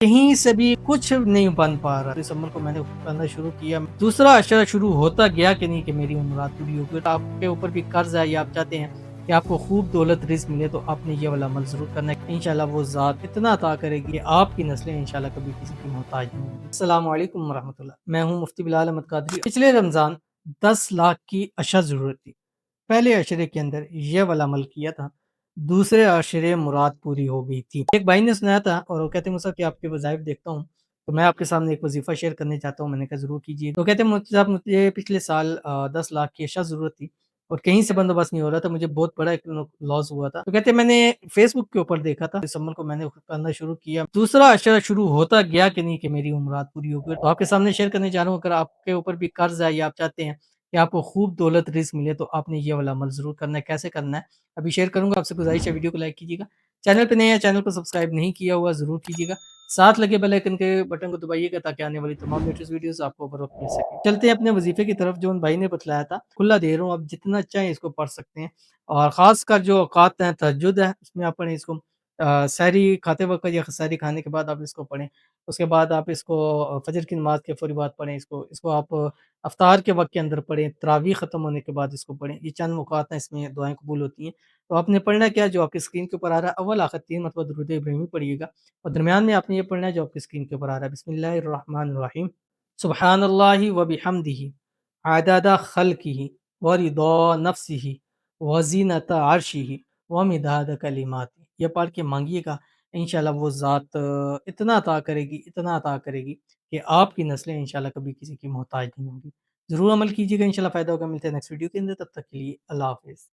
کہیں سے بھی کچھ نہیں بن پا رہا۔ اس عمل کو میں نے کرنا شروع کیا، دوسرا اشرہ شروع ہوتا گیا کہ نہیں کہ میری مراد پوری ہو گئی۔ آپ کے اوپر بھی قرض ہے یا آپ چاہتے ہیں کہ آپ کو خوب دولت رزق ملے تو آپ نے یہ والا عمل ضرور کرنا ہے۔ انشاءاللہ وہ ذات اتنا عطا کرے گی کہ آپ کی نسلیں انشاءاللہ کبھی کسی کی محتاج نہیں ہوں گی۔ السلام علیکم ورحمۃ اللہ، میں ہوں مفتی بلال احمد قادری۔ پچھلے رمضان 10 لاکھ کی اشد ضرورت تھی، پہلے عشرے کے اندر یہ والا عمل کیا تھا، دوسرے عشرے مراد پوری ہو گئی تھی۔ ایک بھائی نے سنایا تھا اور وہ کہتے ہیں مجھ سے کہ آپ کے وظائف دیکھتا ہوں تو میں آپ کے سامنے ایک وظیفہ شیئر کرنے چاہتا ہوں۔ میں نے کہا ضرور کیجیے۔ تو کہتے ہیں مجھے پچھلے سال 10 لاکھ کی اشد ضرورت تھی اور کہیں سے بندوبست نہیں ہو رہا تھا، مجھے بہت بڑا ایک لاس ہوا تھا۔ تو کہتے ہیں میں نے فیس بک کے اوپر دیکھا تھا، اس عمل کو میں نے کرنا شروع کیا، دوسرا عشرہ شروع ہوتا گیا کہ نہیں کہ میری مراد پوری ہو گئی۔ تو آپ کے سامنے شیئر کرنے چاہ رہا ہوں، اگر آپ کے اوپر بھی قرض ہے یا آپ چاہتے ہیں کہ آپ کو خوب دولت رزق ملے تو آپ نے یہ والا عمل ضرور کرنا ہے۔ کیسے کرنا ہے ابھی شیئر کروں گا، آپ سے گزارش ہے ویڈیو کو لائک کیجیے گا، چینل پہ نئے ہیں چینل کو سبسکرائب نہیں کیا ہوا ضرور کیجیے گا، ساتھ لگے بیل آئیکن کے بٹن کو دبائیے گا تاکہ آنے والی تمام لیٹسٹ ویڈیوز آپ کو بر وقت مل سکے۔ چلتے ہیں اپنے وظیفے کی طرف جو ان بھائی نے بتلایا تھا، کھلا دے رہا ہوں، آپ جتنا چاہیں اس کو پڑھ سکتے ہیں، اور خاص کر جو اوقات ہیں تہجد ہے اس میں آپ پڑھیں اس کو، سحری کھاتے وقت یا سحری کھانے کے بعد آپ اس کو پڑھیں، اس کے بعد آپ اس کو فجر کی نماز کے فوری بعد پڑھیں، اس کو آپ افطار کے وقت کے اندر پڑھیں، تراویح ختم ہونے کے بعد اس کو پڑھیں۔ یہ چند اوقات ہیں اس میں دعائیں قبول ہوتی ہیں۔ تو آپ نے پڑھنا کیا جو آپ کی اسکرین کے اوپر آ رہا ہے، اول آخر 3 مرتبہ درود ابراہیمی پڑھیے گا، اور درمیان میں آپ نے یہ پڑھنا ہے جو آپ کی اسکرین کے اوپر آ رہا ہے، بسم اللہ الرحمن الرحیم، سبحان اللہ و بحمدہ، عدد خلقہ ورضا نفسہ وزینت عرشہ ومداد کلماتہ۔ یہ پڑھ کے مانگیے گا، انشاءاللہ وہ ذات اتنا عطا کرے گی، اتنا عطا کرے گی کہ آپ کی نسلیں انشاءاللہ کبھی کسی کی محتاج نہیں ہوں گی۔ ضرور عمل کیجیے گا، انشاءاللہ فائدہ ہوگا۔ ملتے ہیں نیکسٹ ویڈیو کے اندر، تب تک کے لیے اللہ حافظ۔